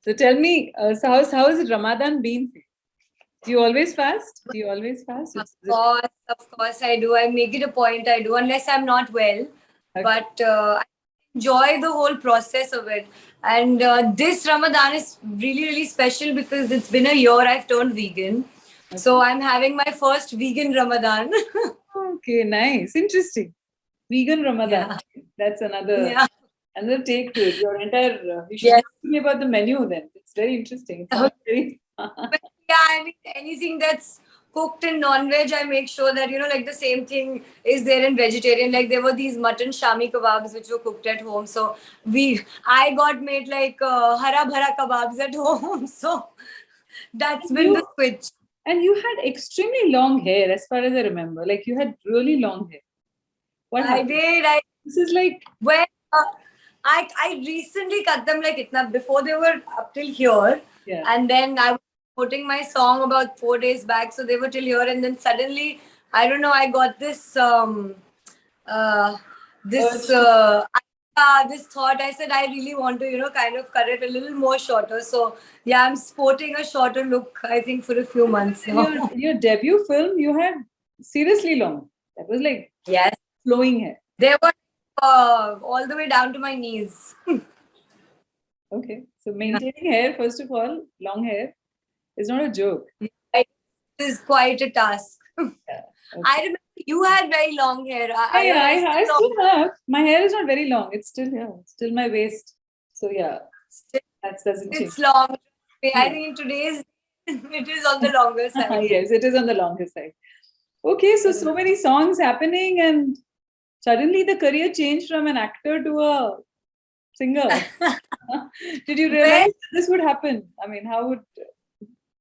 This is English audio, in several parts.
So tell me, how has Ramadan been for you? Do you always fast? Of course I do. I make it a point I do, unless I'm not well. Okay. But I enjoy the whole process of it. And this Ramadan is really, really special because it's been a year I've turned vegan. Okay. So I'm having my first vegan Ramadan. Okay, nice. Interesting. Vegan Ramadan. Yeah. That's another Yeah. take to it. Your entire, you should Yes. tell me about the menu then. It's very interesting. It sounds very... But yeah, I mean, anything that's cooked in non-veg, I make sure that, like the same thing is there in vegetarian. Like there were these mutton shami kebabs which were cooked at home. So I got made like hara bhara kebabs at home. So that's been the switch. And you had extremely long hair, as far as I remember. Like you had really long hair. What happened? I did. This is like... Well, I recently cut them like itna. Before they were up till here. Yeah. And then I was putting my song about 4 days back. So they were till here. And then suddenly, I don't know, I got this this thought. I said I really want to kind of cut it a little more shorter. So yeah, I'm sporting a shorter look, I think, for a few months now. Your debut film, you had seriously long. That was like... Yes, flowing hair. they were all the way down to my knees. Okay, so maintaining hair, first of all, long hair, is not a joke. It is quite a task. Yeah, okay. I remember you had very long hair. I still have. My hair is not very long. It's still here, still my waist. So yeah, that doesn't change. It's long. I think in today's, it is on the longer side. Yes, it is on the longer side. Okay, so many songs happening, and suddenly the career changed from an actor to a singer. Did you realize this would happen? I mean, how would...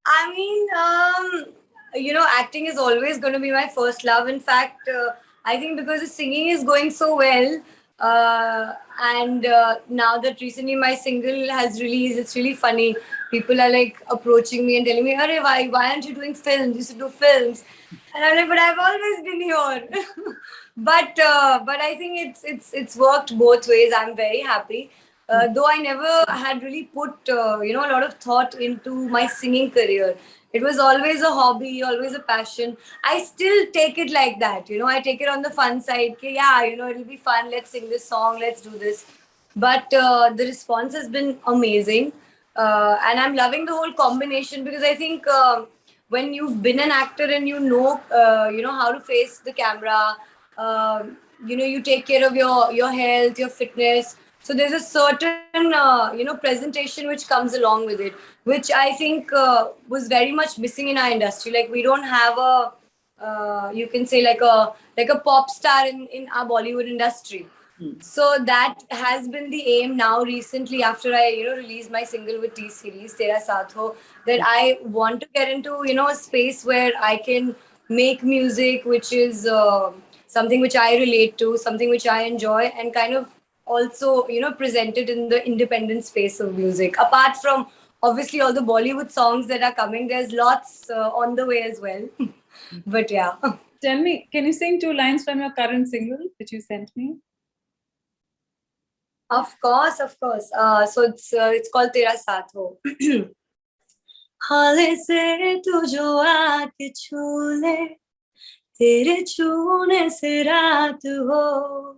I mean, acting is always going to be my first love. In fact, I think because the singing is going so well, and now that recently my single has released, it's really funny. People are like approaching me and telling me, "Arey, why aren't you doing films? You should do films." And I'm like, "But I've always been here." but I think it's worked both ways. I'm very happy. Though I never had really put a lot of thought into my singing career. It was always a hobby, always a passion. I still take it like that. I take it on the fun side. Yeah, it'll be fun. Let's sing this song. Let's do this. But the response has been amazing. And I'm loving the whole combination because I think when you've been an actor and you know how to face the camera, you take care of your health, your fitness. So there's a certain, presentation which comes along with it, which I think was very much missing in our industry. Like we don't have you can say like a pop star in our Bollywood industry. So that has been the aim now recently after I, released my single with T-Series, Tera Saath Ho, that I want to get into, a space where I can make music, which is something which I relate to, something which I enjoy, and kind of also, presented in the independent space of music. Apart from obviously all the Bollywood songs that are coming, there's lots on the way as well. But yeah. Tell me, can you sing 2 lines from your current single which you sent me? Of course. So it's called Tera Saath Ho. हाले से तू जो आके छू ले, तेरे छूने से रात हो,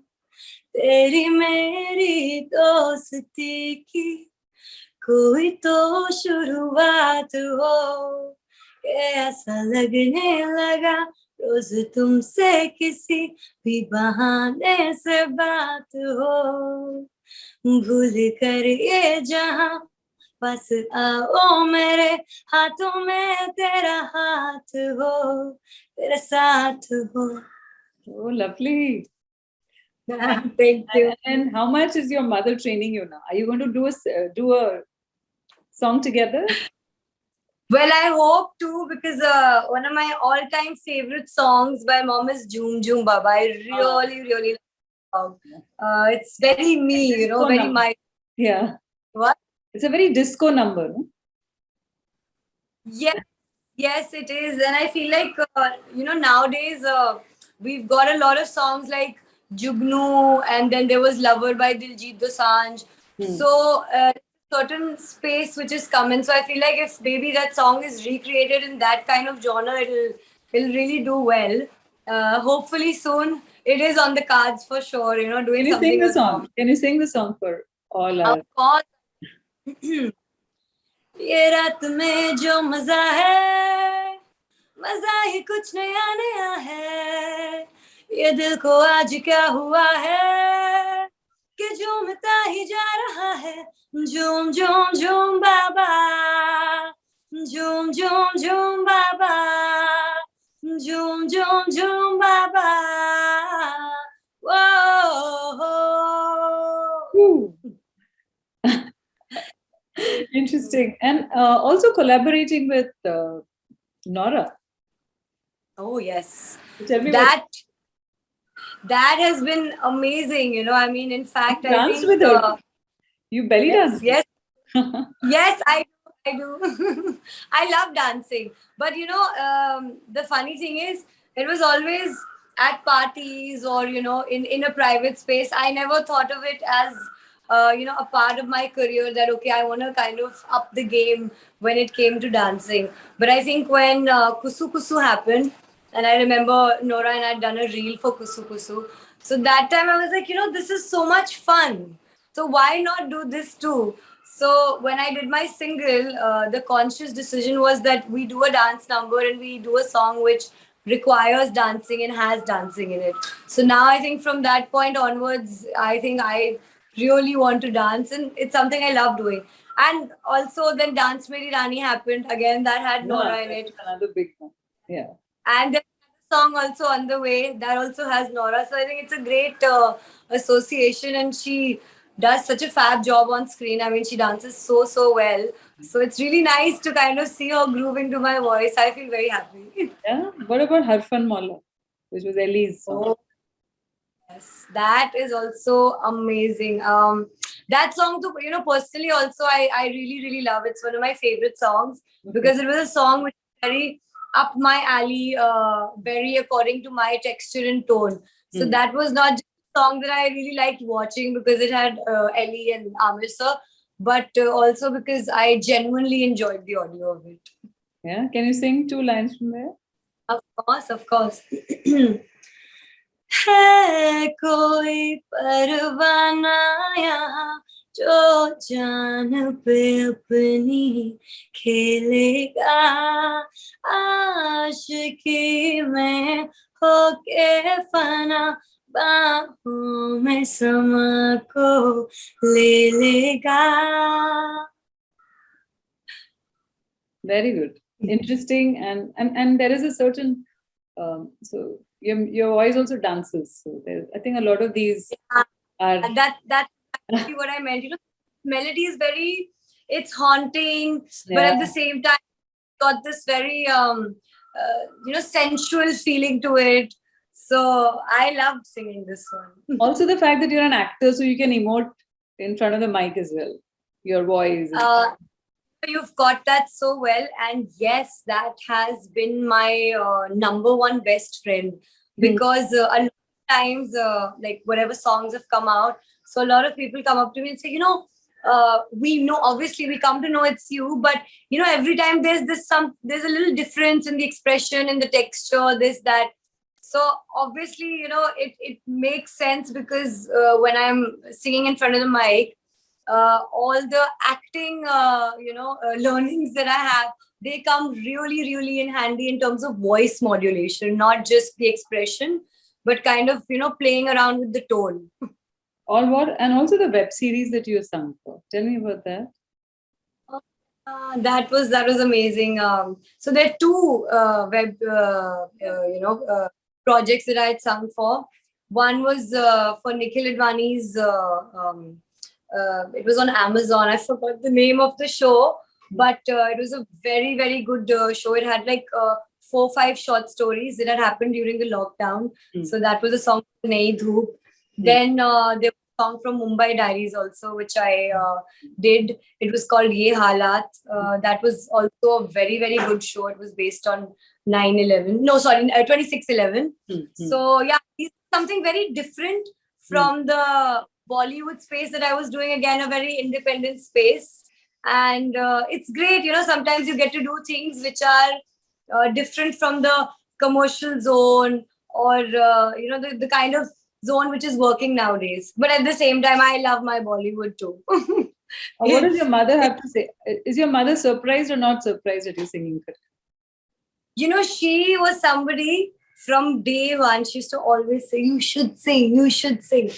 तेरी मेरी दोस्ती की कोई तो शुरुआत हो, ऐसा लगने लगा रोज तुमसे किसी भी बहाने से बात हो, भूल कर ये जहां बस आओ मेरे हाथों में तेरा हाथ हो, तेरे साथ हो. Oh, lovely. Thank you. And how much is your mother training you now? Are you going to do a song together? Well, I hope to, because one of my all-time favorite songs by mom is Jhoom Jhoom Baba. I really like the song. It's very me, very my... Yeah. What? It's a very disco number, no? Yes, it is. And I feel like, nowadays we've got a lot of songs like Jugnu, and then there was Lover by Diljit Dosanjh. So certain space which is coming. So I feel like if maybe that song is recreated in that kind of genre, it'll really do well. Hopefully soon it is on the cards for sure. You know, doing Can you sing something the with song? mom. Can you sing the song for all Of our? course. ये रात में जो मजा है, मजा ही कुछ नया नया है. ये दिल को आज क्या हुआ है कि झूमता ही जा रहा है. झूम झूम झूम बाबा, झूम झूम झूम बाबा, झूम झूम झूम बाबा. Woo. Interesting. And also collaborating with Nora. Oh yes, Tell me that has been amazing. You know, I mean, in fact, you I danced think with her. You belly yes, danced. yes, yes, I do. I love dancing, but you know, the funny thing is, it was always at parties or you know, in a private space. I never thought of it as you know, a part of my career that okay, I want to kind of up the game when it came to dancing. But I think when Kusu Kusu happened, and I remember Nora and I had done a reel for Kusu Kusu. So that time I was like, you know, this is so much fun. So why not do this too? So when I did my single, the conscious decision was that we do a dance number and we do a song which requires dancing and has dancing in it. So now I think from that point onwards, I think I really want to dance and it's something I love doing. And also then Dance Meri Rani happened again that had Yeah, Nora in that's it. another big one. Yeah. And there's a song also on the way that also has Nora. So I think it's a great association, and she does such a fab job on screen. I mean, she dances so well. So it's really nice to kind of see her grooving to my voice. I feel very happy. Yeah. What about Harfan Molla, which was Ellie's song? Oh yes, that is also amazing. That song too, you know, personally also I really love. It's one of my favorite songs because it was a song which was very up my alley, very according to my texture and tone. So that was not just a song that I really liked watching because it had Ellie and Amir sir, but also because I genuinely enjoyed the audio of it. Yeah. Can you sing 2 lines from there? Of course, of course. है कोई परवाना यहाँ जो जान पे अपनी खेलेगा, आशिकी में होके फना बाहों में समा को ले लेगा. Very good. Interesting. And there is a certain so your voice also dances. So I think a lot of these are that's exactly what I meant. You know, melody is very, it's haunting, but at the same time, got this very you know, sensual feeling to it. So I loved singing this one. Also the fact that you're an actor, so you can emote in front of the mic as well. Your voice. You've got that so well, and yes, that has been my number one best friend because a lot of times, like whatever songs have come out, so a lot of people come up to me and say, you know, we know, obviously we come to know it's you, but you know, every time there's there's a little difference in the expression, in the texture, this that. So obviously, you know, it makes sense because when I'm singing in front of the mic, all the acting, you know, learnings that I have, they come really in handy in terms of voice modulation, not just the expression, but kind of, you know, playing around with the tone. All what? And also the web series that you sung for. Tell me about that. That was amazing. So there are two web, you know, projects that I had sung for. One was for Nikhil Advani's. It was on Amazon. I forgot the name of the show, but it was a very good show. It had like 4-5 short stories that had happened during the lockdown. So that was a song called Nayi Dhoop. Then there was a song from Mumbai Diaries also, which I did. It was called Ye Halat. That was also a very good show. It was based on 9/11. No, sorry, 26/11. So yeah, it's something very different from the Bollywood space that I was doing, again, a very independent space. And it's great, sometimes you get to do things which are different from the commercial zone, or, the kind of zone which is working nowadays. But at the same time, I love my Bollywood too. What does your mother have to say? Is your mother surprised or not surprised at your singing career? She was somebody from day one. She used to always say, you should sing, you should sing.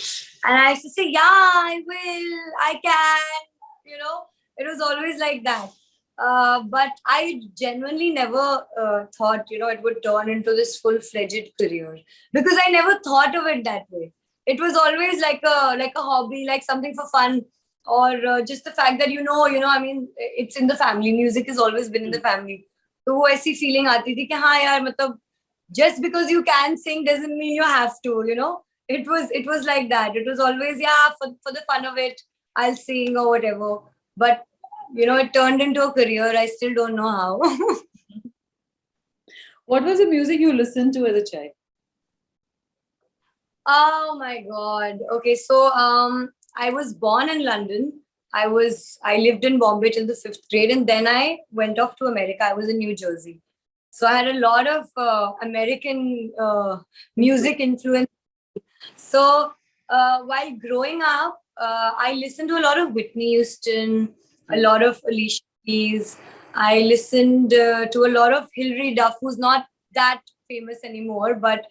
And I used to say, yeah, I will, I can. It was always like that. But I genuinely never thought, it would turn into this full-fledged career, because I never thought of it that way. It was always like a hobby, like something for fun, or just the fact that I mean, it's in the family. Music has always been in the family. तो वो ऐसी feeling आती थी कि हाँ यार, मतलब just because you can sing doesn't mean you have to. It was like that. It was always, yeah, for the fun of it, I'll sing or whatever. But it turned into a career. I still don't know how. What was the music you listened to as a child? Oh my God. Okay, so I was born in London. I lived in Bombay till the 5th grade, and then I went off to America. I was in New Jersey. So I had a lot of American music influence. So while growing up, I listened to a lot of Whitney Houston, a lot of Alicia Keys. I listened to a lot of Hilary Duff, who's not that famous anymore, but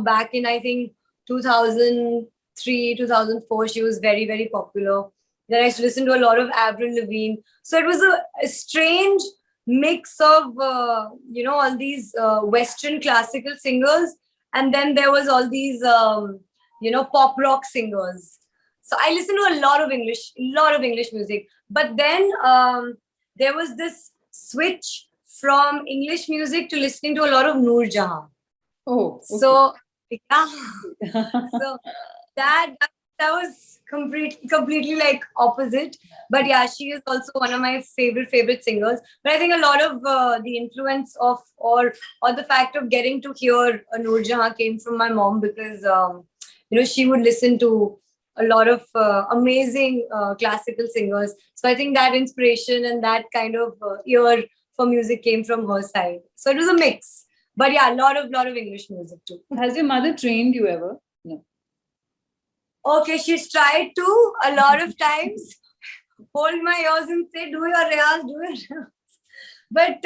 back in, I think, 2003, 2004, she was very, very popular. Then I used to listen to a lot of Avril Lavigne. So it was a strange mix of, all these Western classical singers. And then there was all these, pop rock singers. So I listened to a lot of English music. But then there was this switch from English music to listening to a lot of Noor Jahan. Oh, okay. So, yeah. So that was completely like opposite. But yeah, she is also one of my favorite singers. But I think a lot of the influence of or the fact of getting to hear Noor Jahan came from my mom, because she would listen to a lot of amazing classical singers. So I think that inspiration and that kind of ear for music came from her side. So it was a mix. But yeah, a lot of English music too. Has your mother trained you ever? No. Okay, she's tried to a lot of times. Hold my ears and say, do your riyaz, do your riyaz. But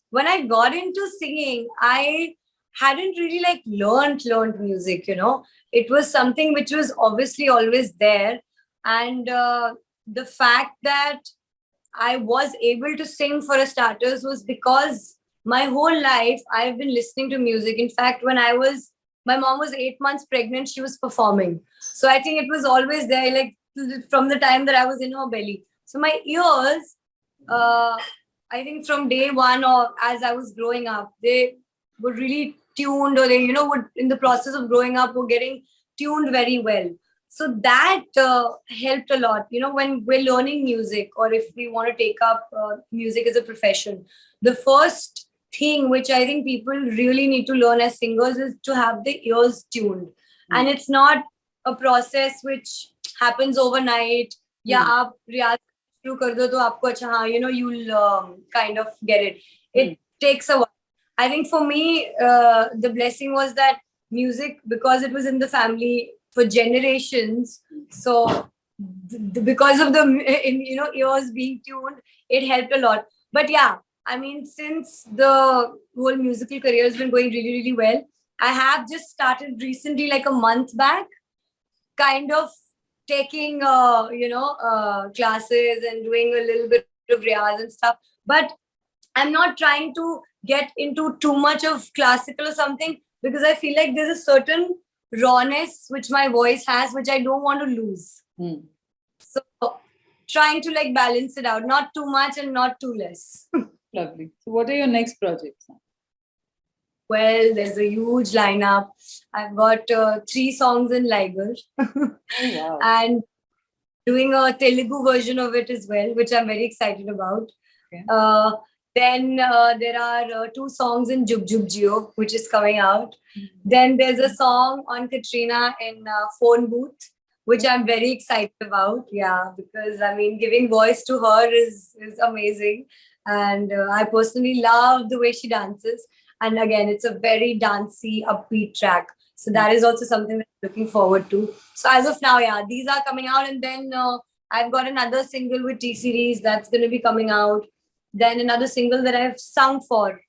when I got into singing, I hadn't really learned music, It was something which was obviously always there. And the fact that I was able to sing for a starters was because my whole life I've been listening to music. In fact, when my mom was 8 months pregnant, she was performing. So I think it was always there, from the time that I was in her belly. So my ears, I think from day one, or as I was growing up, they were really tuned, or they, would, in the process of growing up, were getting tuned very well. So that helped a lot. When we're learning music, or if we want to take up music as a profession, the first thing which I think people really need to learn as singers is to have the ears tuned. And it's not a process which happens overnight. Yeah, aap riyaz shuru kar do to aapko acha, haan, you'll kind of get it. It takes a while. I think for me, the blessing was that music, because it was in the family for generations, so because of the ears being tuned, it helped a lot. But yeah, I mean, since the whole musical career has been going really, really well, I have just started recently, like a month back, kind of taking classes and doing a little bit of riyaz and stuff. But I'm not trying to get into too much of classical or something, because I feel like there's a certain rawness which my voice has, which I don't want to lose. So trying to balance it out, not too much and not too less. Lovely. So what are your next projects? Well, there's a huge lineup. I've got 3 songs in Liger. Oh, wow. And doing a Telugu version of it as well, which I'm very excited about. Okay. Then there are 2 songs in Jug Jug Jio, which is coming out. Then there's a song on Katrina in Phone Booth, which I'm very excited about. Yeah, because I mean, giving voice to her is amazing, and I personally love the way she dances. And again, it's a very dancey, upbeat track. So that is also something that I'm looking forward to. So as of now, yeah, these are coming out, and then I've got another single with T Series that's going to be coming out. Then another single that I've sung for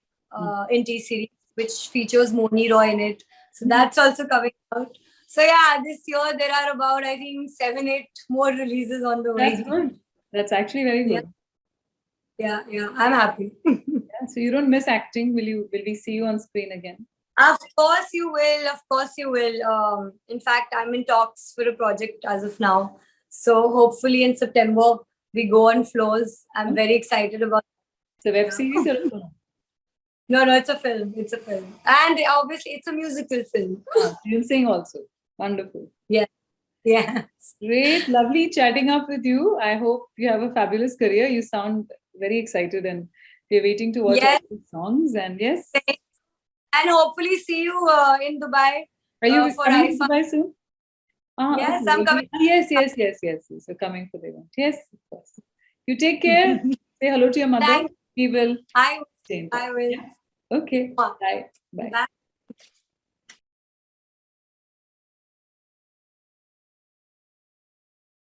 in T Series, which features Moni Roy in it. So that's also coming out. So yeah, this year there are about, I think, 7, 8 more releases on the way. That's good. That's actually very good. Yeah. I'm happy. Yeah, so you don't miss acting. Will we see you on screen again? Of course you will. Of course you will. In fact, I'm in talks for a project as of now. So hopefully in September we go on floors. I'm very excited about It's a web series or a film? No, it's a film. It's a film. And obviously it's a musical film. You'll sing also. Wonderful. Yeah. Great. Lovely chatting up with you. I hope you have a fabulous career. You sound very excited and we're waiting to watch all the songs. And yes. And hopefully see you in Dubai. Are you for coming to IFA. Dubai soon? Yes, okay. I'm coming. Yes. So coming for the event. Yes, of course. You take care. Say hello to your mother. Thanks. We will I stay in touch. will. Yeah? Okay. Bye. Bye.